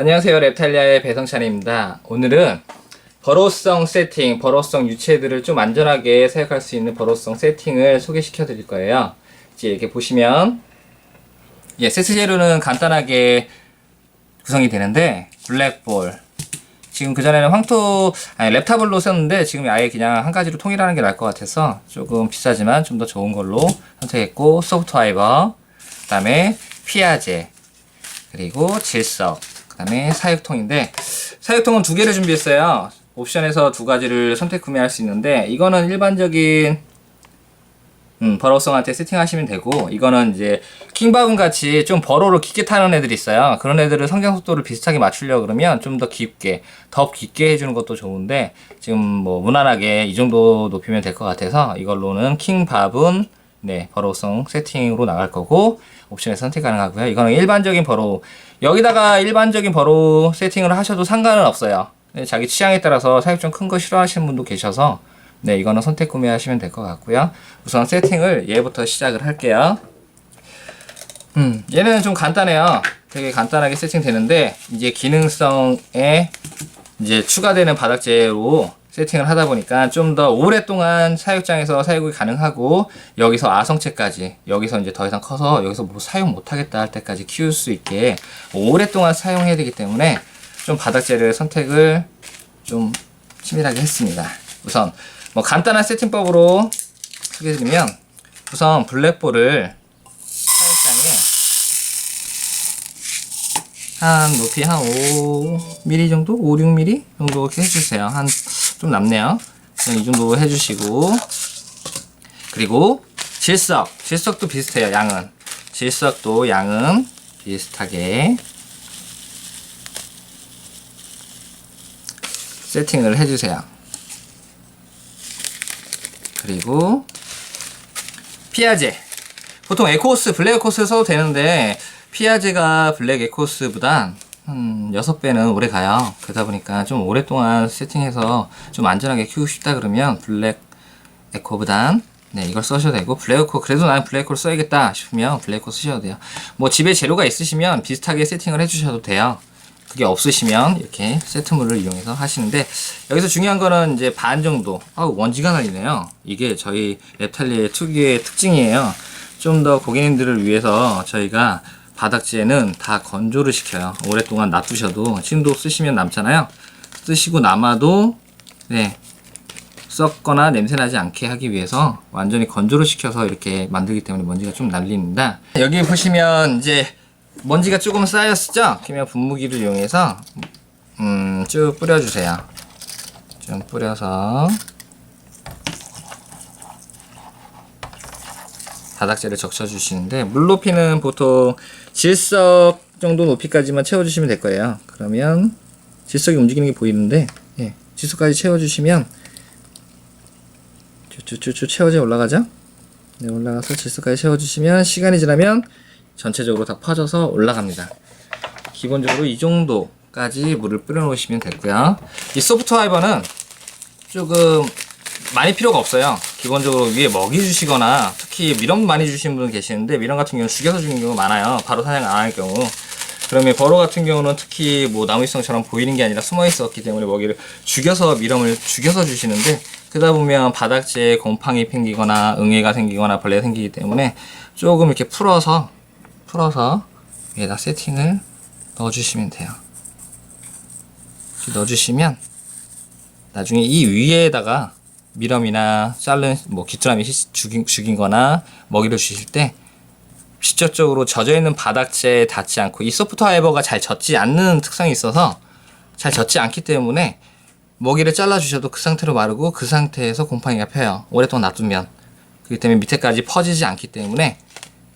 안녕하세요. 랩탈리아의 배성찬입니다. 오늘은 버로우성 세팅, 버로우성 유체들을 좀 안전하게 사용할 수 있는 버로우성 세팅을 소개시켜 드릴 거예요. 이제 이렇게 보시면 세트 재료는 간단하게 구성이 되는데 블랙볼, 지금 그전에는 랩타블로 썼는데 지금 아예 그냥 한 가지로 통일하는 게 나을 것 같아서 조금 비싸지만 좀 더 좋은 걸로 선택했고, 소프트 화이버, 그 다음에 피아제, 그리고 질석, 그 다음에 사육통인데, 사육통은 두 개를 준비했어요. 옵션에서 두 가지를 선택 구매할 수 있는데, 이거는 일반적인 버로우성한테 세팅하시면 되고, 이거는 이제 킹바분 같이 좀 버로우를 깊게 타는 애들이 있어요. 그런 애들을 성장 속도를 비슷하게 맞추려고 그러면 좀 더 깊게, 더 깊게 해주는 것도 좋은데, 지금 뭐 무난하게 이 정도 높이면 될 것 같아서 이걸로는 킹바분 버로우성 세팅으로 나갈 거고, 옵션에서 선택 가능하고요. 이거는 일반적인 버로우, 여기다가 일반적인 버로우 세팅을 하셔도 상관은 없어요. 자기 취향에 따라서 사육 좀 큰 거 싫어하시는 분도 계셔서 이거는 선택 구매하시면 될 것 같고요. 우선 세팅을 얘부터 시작을 할게요. 얘는 좀 간단해요. 되게 간단하게 세팅되는데, 이제 기능성에 이제 추가되는 바닥재로 세팅을 하다 보니까 좀 더 오랫동안 사육장에서 사육이 가능하고, 여기서 아성체까지, 여기서 이제 더 이상 커서 여기서 뭐 사용 못하겠다 할 때까지 키울 수 있게 오랫동안 사용해야 되기 때문에 좀 바닥재를 선택을 좀 치밀하게 했습니다. 우선 뭐 간단한 세팅법으로 소개해드리면, 우선 블랙볼을 사육장에 한 높이 한 5mm 정도? 5, 6mm 정도 이렇게 해주세요. 좀 남네요. 이 정도 해주시고, 그리고 질석도 비슷해요. 양은 비슷하게 세팅을 해주세요. 그리고 피아제, 보통 에코스, 블랙 에코스 써도 되는데 피아제가 블랙 에코스보단 한 6배는 오래 가요. 그러다 보니까 좀 오랫동안 세팅해서 좀 안전하게 키우고 싶다 그러면 블랙 에코보단 이걸 써셔도 되고, 블랙 에코, 그래도 나는 블랙 에코를 써야겠다 싶으면 블랙 에코 쓰셔도 돼요. 뭐 집에 재료가 있으시면 비슷하게 세팅을 해주셔도 돼요. 그게 없으시면 이렇게 세트물을 이용해서 하시는데, 여기서 중요한 거는 이제 반 정도, 먼지가 날리네요. 이게 저희 랩탈리아의 특유의 특징이에요. 좀 더 고객님들을 위해서 저희가 바닥재는 다 건조를 시켜요. 오랫동안 놔두셔도, 지금도 쓰시면 남잖아요. 쓰시고 남아도 썩거나 냄새나지 않게 하기 위해서 완전히 건조를 시켜서 이렇게 만들기 때문에 먼지가 좀 날립니다. 여기 보시면 이제 먼지가 조금 쌓였죠? 그러면 분무기를 이용해서 쭉 뿌려주세요. 좀 뿌려서 바닥재를 적셔주시는데, 물 높이는 보통 질석 정도 높이까지만 채워주시면 될 거예요. 그러면 질석이 움직이는 게 보이는데, 질석까지 채워주시면 쭉쭉쭉 채워져 올라가죠? 올라가서 질석까지 채워주시면 시간이 지나면 전체적으로 다 퍼져서 올라갑니다. 기본적으로 이 정도까지 물을 뿌려 놓으시면 됐고요. 이 소프트 화이버는 조금 많이 필요가 없어요. 기본적으로 위에 먹이 주시거나, 특히 미럼 많이 주시는 분 계시는데, 미럼 같은 경우는 죽여서 주는 경우가 많아요. 바로 사냥 안 할 경우. 그러면 버로 같은 경우는 특히 뭐 나무위성처럼 보이는 게 아니라 숨어 있었기 때문에 먹이를 죽여서, 미럼을 죽여서 주시는데, 그러다 보면 바닥재에 곰팡이 생기거나 응애가 생기거나 벌레가 생기기 때문에 조금 이렇게 풀어서 위에다 세팅을 넣어주시면 돼요. 넣어주시면 나중에 이 위에다가 미럼이나 자른 귀뚜라미 죽인 거나 먹이를 주실 때 직접적으로 젖어있는 바닥재에 닿지 않고, 이 소프트 화이버가 잘 젖지 않는 특성이 있어서 잘 젖지 않기 때문에 먹이를 잘라 주셔도 그 상태로 마르고, 그 상태에서 곰팡이가 펴요. 오랫동안 놔두면. 그렇기 때문에 밑에까지 퍼지지 않기 때문에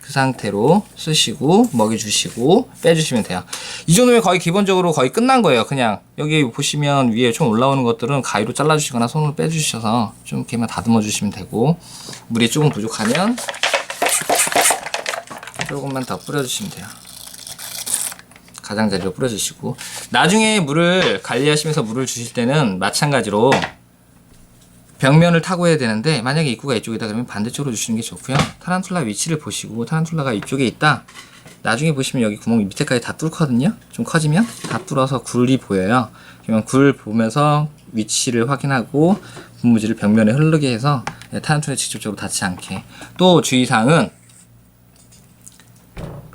그 상태로 쓰시고 먹이 주시고 빼주시면 돼요. 이 정도면 거의 기본적으로 거의 끝난 거예요. 그냥 여기 보시면 위에 좀 올라오는 것들은 가위로 잘라주시거나 손으로 빼주셔서 좀 이렇게만 다듬어 주시면 되고, 물이 조금 부족하면 조금만 더 뿌려주시면 돼요. 가장자리로 뿌려주시고, 나중에 물을 관리하시면서 물을 주실 때는 마찬가지로 벽면을 타고 해야 되는데, 만약에 입구가 이쪽이다 그러면 반대쪽으로 주시는 게 좋고요. 타란툴라 위치를 보시고, 타란툴라가 이쪽에 있다, 나중에 보시면 여기 구멍이 밑에까지 다 뚫거든요. 좀 커지면 다 뚫어서 굴이 보여요. 그러면 굴 보면서 위치를 확인하고 분무지를 벽면에 흐르게 해서 타란툴라에 직접적으로 닿지 않게. 또 주의사항은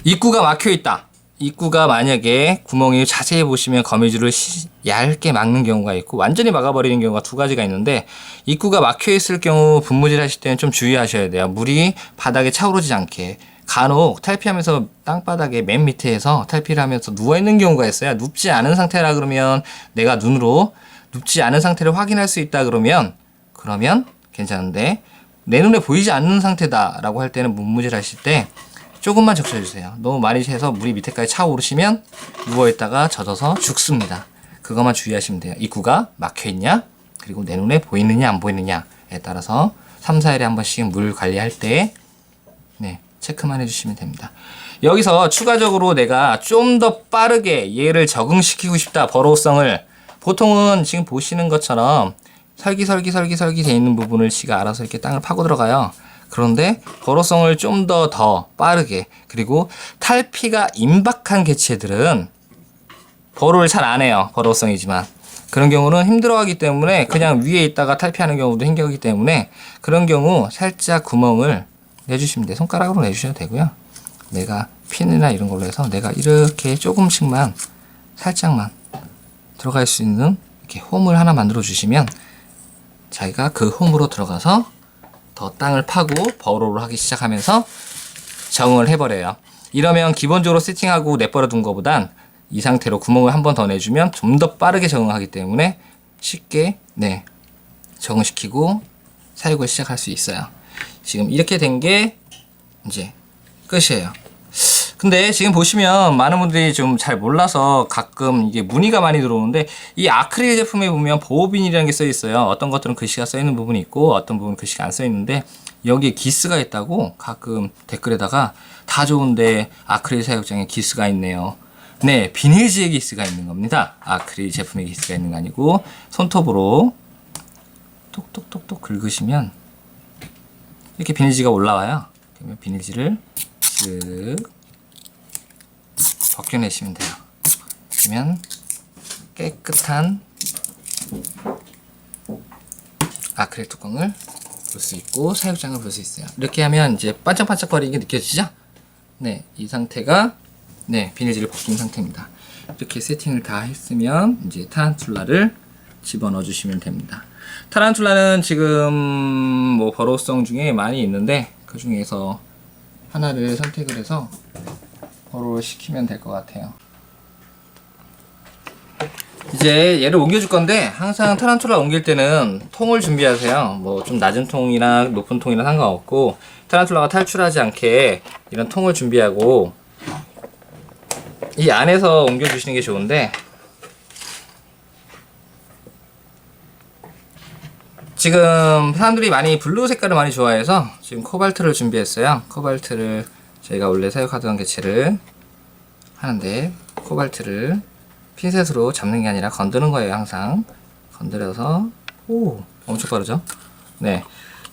입구가 막혀 있다. 입구가 만약에 구멍이 자세히 보시면 거미줄을 얇게 막는 경우가 있고 완전히 막아버리는 경우가 두 가지가 있는데, 입구가 막혀 있을 경우 분무질 하실 때는 좀 주의하셔야 돼요. 물이 바닥에 차오르지 않게. 간혹 탈피하면서 땅바닥에 맨 밑에서 탈피를 하면서 누워있는 경우가 있어요. 눕지 않은 상태라 그러면, 내가 눈으로 눕지 않은 상태를 확인할 수 있다 그러면 괜찮은데, 내 눈에 보이지 않는 상태다 라고 할 때는 분무질 하실 때 조금만 적셔주세요. 너무 많이 해서 물이 밑에까지 차오르시면 누워있다가 젖어서 죽습니다. 그것만 주의하시면 돼요. 입구가 막혀있냐, 그리고 내 눈에 보이느냐 안 보이느냐에 따라서 3, 4일에 한 번씩 물 관리할 때 체크만 해주시면 됩니다. 여기서 추가적으로 내가 좀 더 빠르게 얘를 적응시키고 싶다, 버로우성을. 보통은 지금 보시는 것처럼 설기 돼 있는 부분을 지가 알아서 이렇게 땅을 파고 들어가요. 그런데 버로우성을 좀 더 빠르게, 그리고 탈피가 임박한 개체들은 버로를 잘 안 해요. 버로우성이지만 그런 경우는 힘들어하기 때문에 그냥 위에 있다가 탈피하는 경우도 힘들기 때문에, 그런 경우 살짝 구멍을 내주시면 돼요. 손가락으로 내주셔도 되고요. 내가 핀이나 이런 걸로 해서 내가 이렇게 조금씩만 살짝만 들어갈 수 있는 이렇게 홈을 하나 만들어 주시면 자기가 그 홈으로 들어가서 더 땅을 파고 버로우를 하기 시작하면서 적응을 해버려요. 이러면 기본적으로 세팅하고 내버려 둔 것보단 이 상태로 구멍을 한 번 더 내주면 좀 더 빠르게 적응하기 때문에 쉽게 적응시키고 사육을 시작할 수 있어요. 지금 이렇게 된 게 이제 끝이에요. 근데 지금 보시면 많은 분들이 좀 잘 몰라서 가끔 이게 문의가 많이 들어오는데, 이 아크릴 제품에 보면 보호비닐이라는 게 써 있어요. 어떤 것들은 글씨가 써 있는 부분이 있고 어떤 부분은 글씨가 안 써 있는데, 여기에 기스가 있다고 가끔 댓글에다가 다 좋은데 아크릴 사육장에 기스가 있네요. 네, 비닐지에 기스가 있는 겁니다. 아크릴 제품에 기스가 있는 거 아니고, 손톱으로 톡톡톡톡 긁으시면 이렇게 비닐지가 올라와요. 그러면 비닐지를 쓱 벗겨내시면 돼요. 그러면 깨끗한 아크릴 뚜껑을 볼 수 있고 사육장을 볼 수 있어요. 이렇게 하면 이제 반짝반짝거리는 게 느껴지죠? 네, 이 상태가 비닐지를 벗긴 상태입니다. 이렇게 세팅을 다 했으면 이제 타란툴라를 집어넣어 주시면 됩니다. 타란툴라는 지금 버로우성 중에 많이 있는데, 그 중에서 하나를 선택을 해서 버로우를 시키면 될 것 같아요. 이제 얘를 옮겨줄 건데, 항상 타란툴라 옮길 때는 통을 준비하세요. 좀 낮은 통이나 높은 통이나 상관없고, 타란툴라가 탈출하지 않게 이런 통을 준비하고 이 안에서 옮겨주시는 게 좋은데, 지금 사람들이 많이 블루 색깔을 많이 좋아해서 지금 코발트를 준비했어요. 코발트를 저희가 원래 사육하던 개체를 하는데, 코발트를 핀셋으로 잡는 게 아니라 건드는 거예요. 항상 건드려서, 오, 엄청 빠르죠? 네,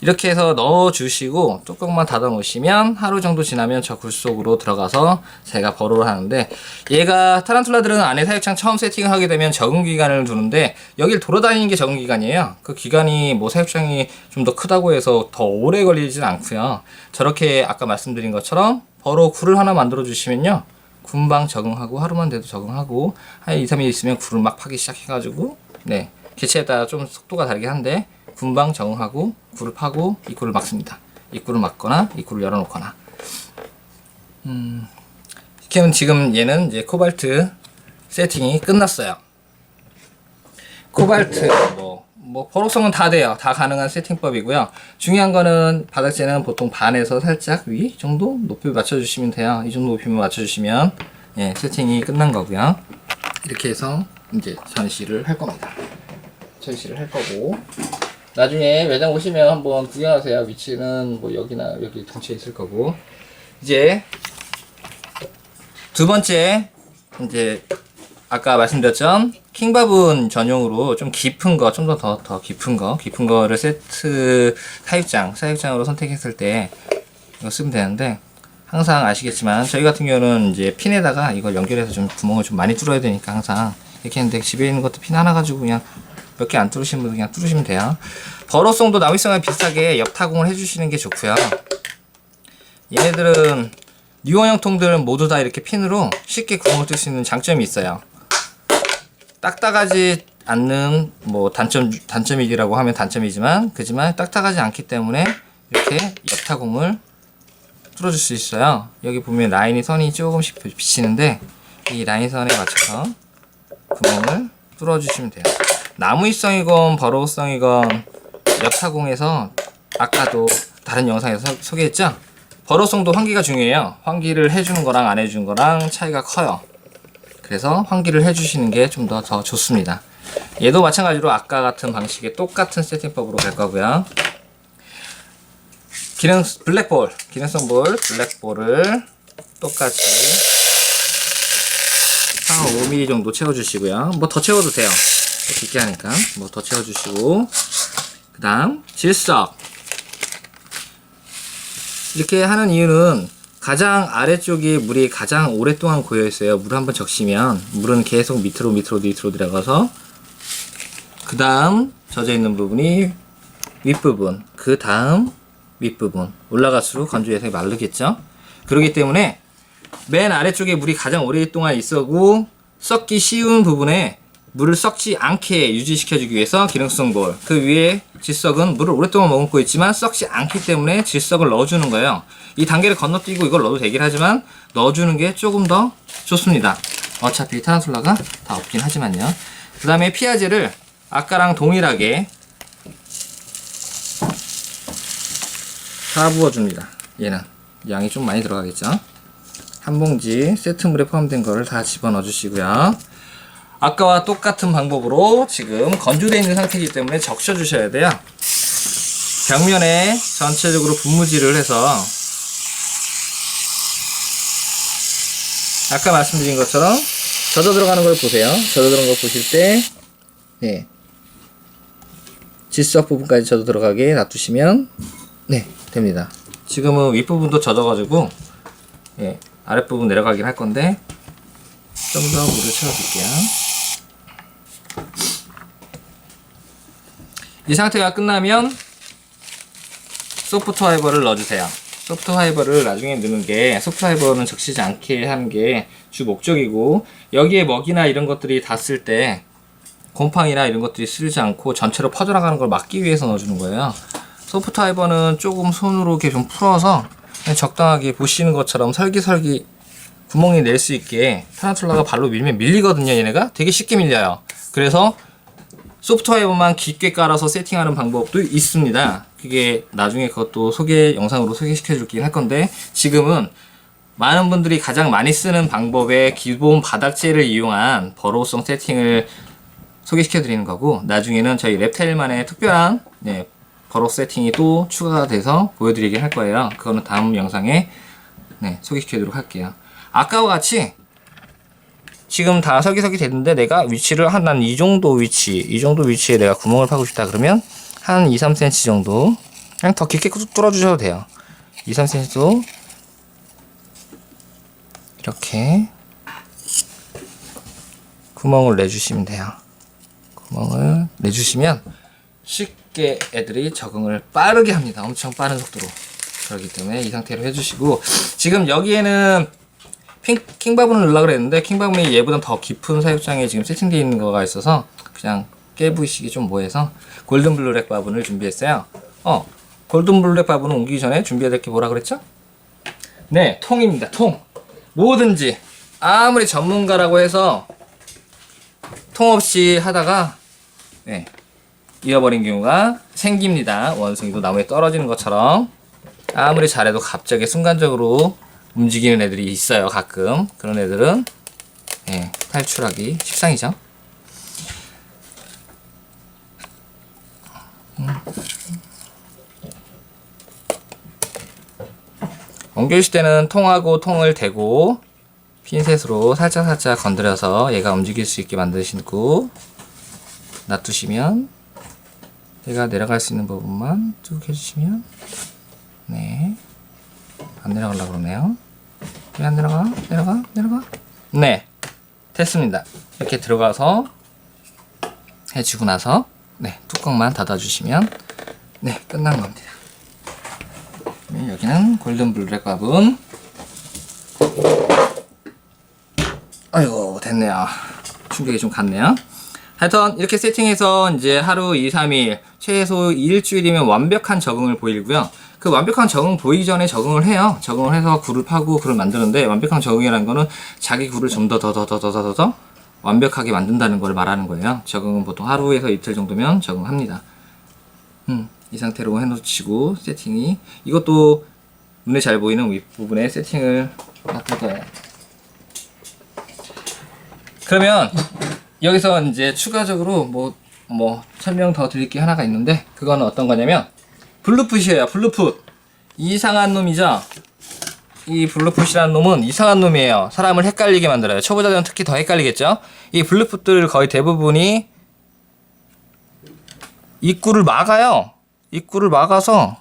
이렇게 해서 넣어 주시고 뚜껑만 닫아 놓으시면 하루 정도 지나면 저 굴 속으로 들어가서 제가 버로우를 하는데, 얘가 타란툴라들은 안에 사육장 처음 세팅을 하게 되면 적응 기간을 두는데, 여길 돌아다니는 게 적응 기간이에요. 그 기간이 사육장이 좀 더 크다고 해서 더 오래 걸리진 않고요. 저렇게 아까 말씀드린 것처럼 버로우 굴을 하나 만들어 주시면요, 금방 적응하고 하루만 돼도 적응하고, 한 2, 3일 있으면 굴을 막 파기 시작해가지고, 개체에 따라 좀 속도가 다르긴 한데 금방 적응하고 굴을 파고 입구를 막습니다. 입구를 막거나 입구를 열어놓거나. 그럼 지금 얘는 이제 코발트 세팅이 끝났어요. 코발트 버로우성은 다 돼요. 다 가능한 세팅법이고요. 중요한 거는 바닥재는 보통 반에서 살짝 위 정도 높이 맞춰주시면 돼요. 이 정도 높이만 맞춰주시면 세팅이 끝난 거고요. 이렇게 해서 이제 전시를 할 겁니다. 전시를 할 거고, 나중에 매장 오시면 한번 구경하세요. 위치는 여기나 여기 근처에 있을 거고. 이제 두 번째, 이제 아까 말씀드렸죠, 킹바분 전용으로 좀 깊은 거, 좀 더 깊은 거를 세트 사육장으로 선택했을 때 이거 쓰면 되는데, 항상 아시겠지만 저희 같은 경우는 이제 핀에다가 이걸 연결해서 좀 구멍을 좀 많이 뚫어야 되니까 항상 이렇게 했는데, 집에 있는 것도 핀 하나 가지고 그냥 몇 개 안 뚫으시는 분들 그냥 뚫으시면 돼요. 버로송도 나위성과 비슷하게 옆 타공을 해주시는 게 좋고요. 얘네들은 뉴원형 통들은 모두 다 이렇게 핀으로 쉽게 구멍을 뚫을 수 있는 장점이 있어요. 딱딱하지 않는 뭐 단점이라고 하면 단점이지만, 그지만 딱딱하지 않기 때문에 이렇게 옆 타공을 뚫어줄 수 있어요. 여기 보면 라인이 선이 조금씩 비치는데 이 라인선에 맞춰서 구멍을 뚫어주시면 돼요. 나무위성이건 버로우성이건 옆 타공에서 아까도 다른 영상에서 소개했죠? 버로우성도 환기가 중요해요. 환기를 해주는 거랑 안 해주는 거랑 차이가 커요. 그래서 환기를 해주시는 게 좀 더 좋습니다. 얘도 마찬가지로 아까 같은 방식의 똑같은 세팅법으로 갈 거고요. 블랙볼, 기능성 볼, 블랙볼을 똑같이 한 5mm 정도 채워주시고요. 뭐 더 채워도 돼요. 더 깊게 하니까 뭐 더 채워주시고, 그 다음 질석. 이렇게 하는 이유는 가장 아래쪽에 물이 가장 오랫동안 고여 있어요. 물을 한번 적시면 물은 계속 밑으로 들어가서, 그 다음 젖어 있는 부분이 윗부분, 그 다음 윗부분 올라갈수록 건조해서 마르겠죠. 그렇기 때문에 맨 아래쪽에 물이 가장 오랫동안 있어고 썩기 쉬운 부분에 물을 썩지 않게 유지시켜주기 위해서 기능성 볼, 그 위에 질석은 물을 오랫동안 머금고 있지만 썩지 않기 때문에 질석을 넣어주는 거예요. 이 단계를 건너뛰고 이걸 넣어도 되긴 하지만 넣어주는 게 조금 더 좋습니다. 어차피 타란툴라가 다 없긴 하지만요. 그 다음에 피아제를 아까랑 동일하게 다 부어줍니다. 얘는 양이 좀 많이 들어가겠죠. 한 봉지 세트물에 포함된 거를 다 집어넣어 주시고요. 아까와 똑같은 방법으로 지금 건조되어 있는 상태이기 때문에 적셔 주셔야 돼요. 벽면에 전체적으로 분무질을 해서 아까 말씀드린 것처럼 젖어 들어가는 걸 보세요. 젖어 들어간 걸 보실 때, 네, 질석 부분까지 젖어 들어가게 놔두시면 네, 됩니다. 지금은 윗부분도 젖어가지고 아랫부분 내려가긴 할 건데 좀 더 물을 채워줄게요. 이 상태가 끝나면 소프트 화이버를 넣어주세요. 소프트 화이버를 나중에 넣는 게, 소프트 화이버는 적시지 않게 하는 게 주 목적이고, 여기에 먹이나 이런 것들이 닿았을 때 곰팡이나 이런 것들이 쓰지 않고 전체로 퍼져나가는 걸 막기 위해서 넣어주는 거예요. 소프트 화이버는 조금 손으로 이렇게 좀 풀어서 적당하게 보시는 것처럼 설기설기 구멍이 낼 수 있게, 타란툴라가 발로 밀면 밀리거든요. 얘네가 되게 쉽게 밀려요. 그래서 소프트 화이버만 깊게 깔아서 세팅하는 방법도 있습니다. 그게 나중에 그것도 영상으로 소개시켜 줄긴 할 건데, 지금은 많은 분들이 가장 많이 쓰는 방법의 기본 바닥재를 이용한 버로우성 세팅을 소개시켜 드리는 거고, 나중에는 저희 랩타일만의 특별한 버로우 세팅이 또 추가가 돼서 보여드리긴 할 거예요. 그거는 다음 영상에 소개시켜 드리도록 할게요. 아까와 같이 지금 다 설기설기 됐는데, 내가 위치를 난 이 정도 위치에 내가 구멍을 파고 싶다 그러면 한 2-3cm 정도 그냥 더 깊게 뚫어 주셔도 돼요. 2-3cm도 이렇게 구멍을 내주시면 돼요. 구멍을 내주시면 쉽게 애들이 적응을 빠르게 합니다. 엄청 빠른 속도로. 그렇기 때문에 이 상태로 해주시고, 지금 여기에는 킹바분을 넣으려고 그랬는데 킹바분이 얘보다 더 깊은 사육장에 지금 세팅되어 있는 거가 있어서 그냥 깨부시기 좀 뭐해서 골든블루렉 바분을 준비했어요. 골든블루렉 바분을 옮기기 전에 준비해야 될 게 뭐라 그랬죠? 네, 통입니다. 통. 뭐든지 아무리 전문가라고 해서 통 없이 하다가 잃어버린 경우가 생깁니다. 원숭이도 나무에 떨어지는 것처럼 아무리 잘해도 갑자기 순간적으로 움직이는 애들이 있어요. 가끔 그런 애들은 탈출하기 십상이죠. 옮겨주실 때는 통하고 통을 대고 핀셋으로 살짝살짝 건드려서 얘가 움직일 수 있게 만드시고 놔두시면, 얘가 내려갈 수 있는 부분만 쭉 해주시면 안 내려가려고 그러네요. 왜 안 내려가? 내려가? 네, 됐습니다. 이렇게 들어가서 해주고 나서 네, 뚜껑만 닫아주시면 네, 끝난 겁니다. 네, 여기는 골든 블랙 화분. 아이고, 됐네요. 충격이 좀 갔네요. 하여튼 이렇게 세팅해서 이제 하루 2, 3일 최소 일주일이면 완벽한 적응을 보이고요. 그 완벽한 적응 보이기 전에 적응을 해요. 적응을 해서 굴을 파고 굴을 만드는데, 완벽한 적응이라는 거는 자기 굴을 좀 더 완벽하게 만든다는 걸 말하는 거예요. 적응은 보통 하루에서 이틀 정도면 적응합니다. 이 상태로 해놓치고 세팅이, 이것도 눈에 잘 보이는 윗부분에 세팅을 맡을 거예요. 그러면 여기서 이제 추가적으로 뭐 설명 더 드릴 게 하나가 있는데, 그거는 어떤 거냐면 블루풋이에요. 블루풋. 이상한 놈이죠. 이 블루풋이라는 놈은 이상한 놈이에요. 사람을 헷갈리게 만들어요. 초보자들은 특히 더 헷갈리겠죠. 이 블루풋들 거의 대부분이 입구를 막아요. 입구를 막아서,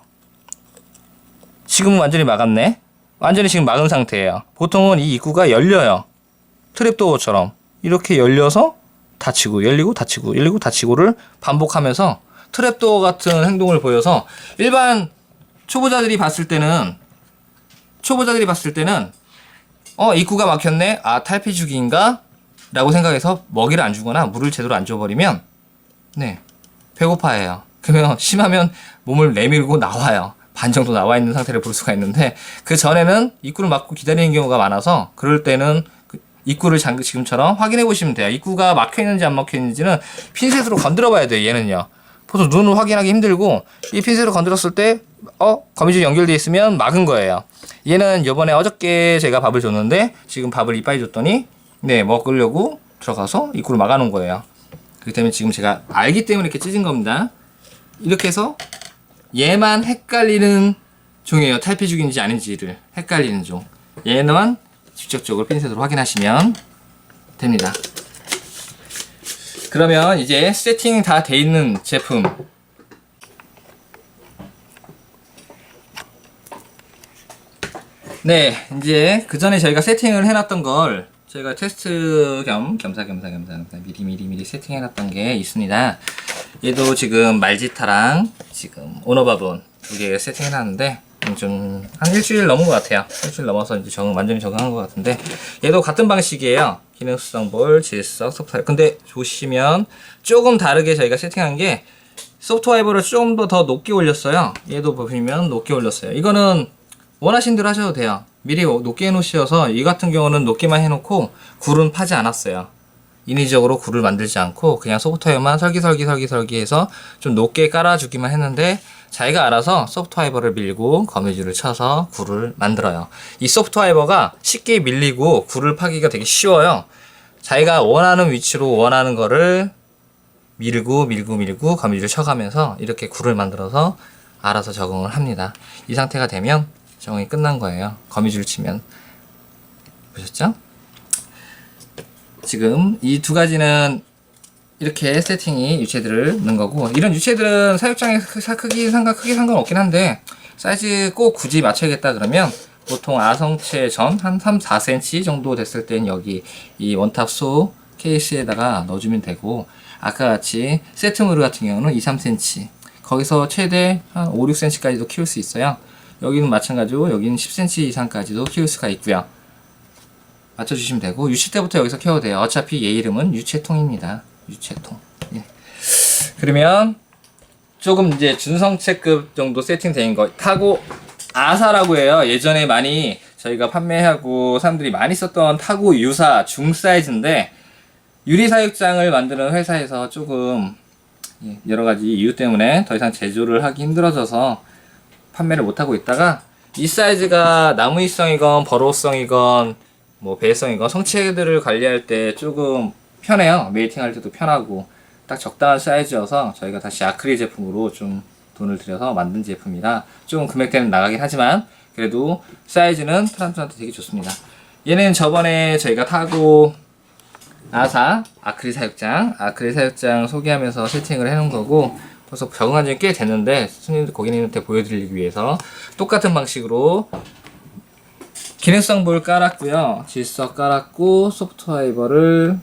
지금은 완전히 막았네. 완전히 지금 막은 상태예요. 보통은 이 입구가 열려요. 트랩도어처럼 이렇게 열려서 닫히고, 열리고 닫히고, 열리고 닫히고를 반복하면서 트랩도어 같은 행동을 보여서, 일반 초보자들이 봤을 때는 입구가 막혔네, 아 탈피주기인가 라고 생각해서 먹이를 안 주거나 물을 제대로 안 줘버리면 네, 배고파해요. 그러면 심하면 몸을 내밀고 나와요. 반 정도 나와 있는 상태를 볼 수가 있는데, 그 전에는 입구를 막고 기다리는 경우가 많아서, 그럴 때는 입구를 지금처럼 확인해 보시면 돼요. 입구가 막혀 있는지 안 막혀 있는지는 핀셋으로 건드려 봐야 돼요. 얘는요, 보통 눈으로 확인하기 힘들고, 이 핀셋으로 건드렸을 때 거미줄 연결되어 있으면 막은 거예요. 얘는 요번에 어저께 제가 밥을 줬는데, 지금 밥을 이빠이 줬더니 네, 먹으려고 들어가서 입구를 막아 놓은 거예요. 그렇기 때문에 지금 제가 알기 때문에 이렇게 찢은 겁니다. 이렇게 해서 얘만 헷갈리는 종이에요. 탈피죽인지 아닌지를 헷갈리는 종. 얘는 직접적으로 핀셋으로 확인하시면 됩니다. 그러면 이제 세팅 다 돼 있는 제품, 네, 이제 그 전에 저희가 세팅을 해놨던 걸 저희가 테스트 겸사겸사 미리 세팅해놨던 게 있습니다. 얘도 지금 말지타랑 지금 오너바본 두 개 세팅해놨는데, 좀 한 일주일 넘은 것 같아요. 일주일 넘어서 이제 완전히 적응한 것 같은데, 얘도 같은 방식이에요. 기능성 볼, 질석, 소프트웨어. 근데 보시면 조금 다르게 저희가 세팅한 게, 소프트웨어를 좀 더 높게 올렸어요. 얘도 보시면 높게 올렸어요. 이거는 원하신 대로 하셔도 돼요. 미리 높게 해놓으셔서, 이 같은 경우는 높게만 해놓고 굴은 파지 않았어요. 인위적으로 굴을 만들지 않고 그냥 소프트웨어만 설계해서 좀 높게 깔아주기만 했는데, 자기가 알아서 소프트파이버를 밀고 거미줄을 쳐서 굴을 만들어요. 이 소프트파이버가 쉽게 밀리고 굴을 파기가 되게 쉬워요. 자기가 원하는 위치로 원하는 거를 밀고 거미줄을 쳐가면서 이렇게 굴을 만들어서 알아서 적응을 합니다. 이 상태가 되면 적응이 끝난 거예요. 거미줄을 치면. 보셨죠? 지금 이 두 가지는 이렇게 세팅이 유체들을 넣은 거고, 이런 유체들은 사육장의 크기 상관없긴 한데, 사이즈 꼭 굳이 맞춰야겠다 그러면 보통 아성체 전 한 3, 4cm 정도 됐을 땐 여기 이 원탑소 케이스에다가 넣어주면 되고, 아까 같이 세트무르 같은 경우는 2, 3cm, 거기서 최대 한 5, 6cm까지도 키울 수 있어요. 여기는 마찬가지로 여기는 10cm 이상까지도 키울 수가 있고요. 맞춰주시면 되고, 유치 때부터 여기서 키워도 돼요. 어차피 얘 이름은 유체통입니다. 유체통. 예. 그러면 조금 이제 준성체급 정도 세팅된 거, 타고 아사라고 해요. 예전에 많이 저희가 판매하고 사람들이 많이 썼던 타고 유사 중사이즈인데, 유리사육장을 만드는 회사에서 조금 여러가지 이유 때문에 더 이상 제조를 하기 힘들어져서 판매를 못하고 있다가, 이 사이즈가 나무위성이건 버로우성이건 뭐 배성이건 성체들을 관리할 때 조금 편해요. 메이팅 할 때도 편하고 딱 적당한 사이즈여서 저희가 다시 아크릴 제품으로 좀 돈을 들여서 만든 제품이라 좀 금액대는 나가긴 하지만, 그래도 사이즈는 트란트한테 되게 좋습니다. 얘는 저번에 저희가 타고 아사 아크릴 사육장 소개하면서 세팅을 해놓은 거고, 벌써 적응한 지 꽤 됐는데 고객님한테 보여드리기 위해서 똑같은 방식으로 기능성 볼 깔았고요. 질석 깔았고 소프트 파이버를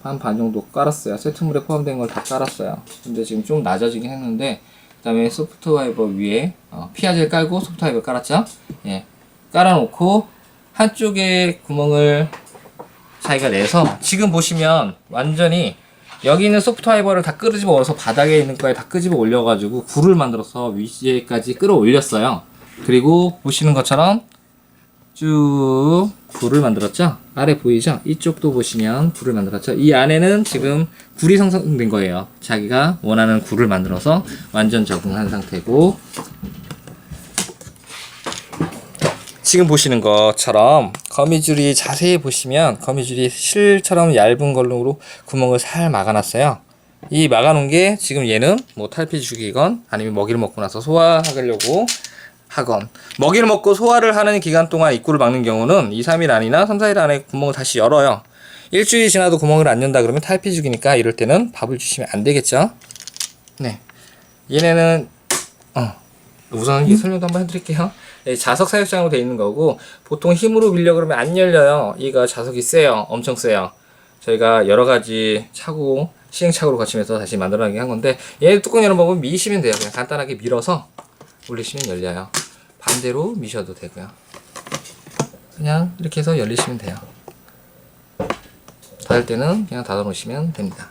한 반 정도 깔았어요. 세트물에 포함된 걸 다 깔았어요. 근데 지금 좀 낮아지긴 했는데, 그 다음에 소프트 파이버 위에 피아제를 깔고 소프트 파이버 깔았죠. 예, 깔아놓고 한쪽에 구멍을 자기가 내서, 지금 보시면 완전히 여기 있는 소프트 파이버를 다 끄집어 올려서 바닥에 있는 거에 다 끄집어 올려가지고 굴을 만들어서 위에까지 끌어올렸어요. 그리고 보시는 것처럼 쭉 굴을 만들었죠. 아래 보이죠? 이쪽도 보시면 굴을 만들었죠. 이 안에는 지금 굴이 생성된 거예요. 자기가 원하는 굴을 만들어서 완전 적응한 상태고, 지금 보시는 것처럼 거미줄이 자세히 보시면 거미줄이 실처럼 얇은 걸로 구멍을 살 막아놨어요. 이 막아놓은 게 지금 얘는 뭐 탈피 죽이건 아니면 먹이를 먹고 나서 소화하려고 하건, 먹이를 먹고 소화를 하는 기간 동안 입구를 막는 경우는 2, 3일 안이나 3, 4일 안에 구멍을 다시 열어요. 일주일이 지나도 구멍을 안 연다 그러면 탈피 죽이니까 이럴 때는 밥을 주시면 안 되겠죠. 네, 얘네는 우선 이 설명도 한번 해드릴게요. 자석 사육장으로 되어 있는 거고, 보통 힘으로 밀려 그러면 안 열려요. 얘가 자석이 세요. 엄청 세요. 저희가 여러 가지 차고 시행착오를 거치면서 다시 만들어내게 한 건데, 얘 뚜껑 여는 법은 미시면 돼요. 그냥 간단하게 밀어서 올리시면 열려요. 반대로 미셔도 되고요. 그냥 이렇게 해서 열리시면 돼요. 닫을 때는 그냥 닫아 놓으시면 됩니다.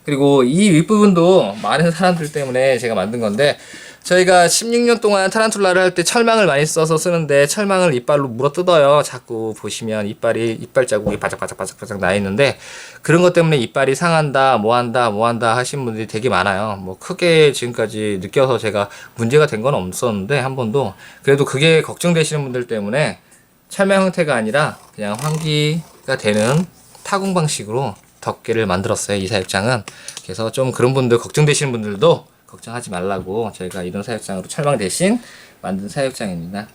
그리고 이 윗부분도 많은 사람들 때문에 제가 만든 건데, 저희가 16년 동안 타란툴라를 할 때 철망을 많이 써서 쓰는데, 철망을 이빨로 물어 뜯어요. 자꾸 보시면 이빨 자국이 바짝바짝 나 있는데, 그런 것 때문에 이빨이 상한다, 뭐한다 하신 분들이 되게 많아요. 뭐 크게 지금까지 느껴서 제가 문제가 된 건 없었는데, 한 번도. 그래도 그게 걱정되시는 분들 때문에 철망 형태가 아니라 그냥 환기가 되는 타공 방식으로 덮개를 만들었어요, 이 사육장은. 그래서 좀 그런 분들, 걱정되시는 분들도 걱정하지 말라고 저희가 이런 사육장으로 철망 대신 만든 사육장입니다.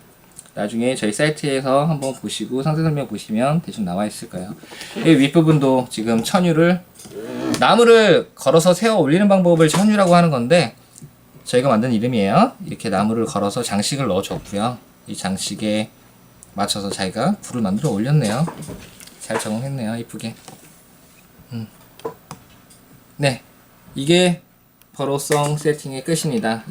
나중에 저희 사이트에서 한번 보시고 상세 설명 보시면 대충 나와 있을 거예요. 이 윗부분도 지금 천유를, 나무를 걸어서 세워 올리는 방법을 천유라고 하는 건데, 저희가 만든 이름이에요. 이렇게 나무를 걸어서 장식을 넣어줬고요. 이 장식에 맞춰서 자기가 불을 만들어 올렸네요. 잘 적응했네요. 이쁘게. 네, 이게 버로성 세팅의 끝입니다.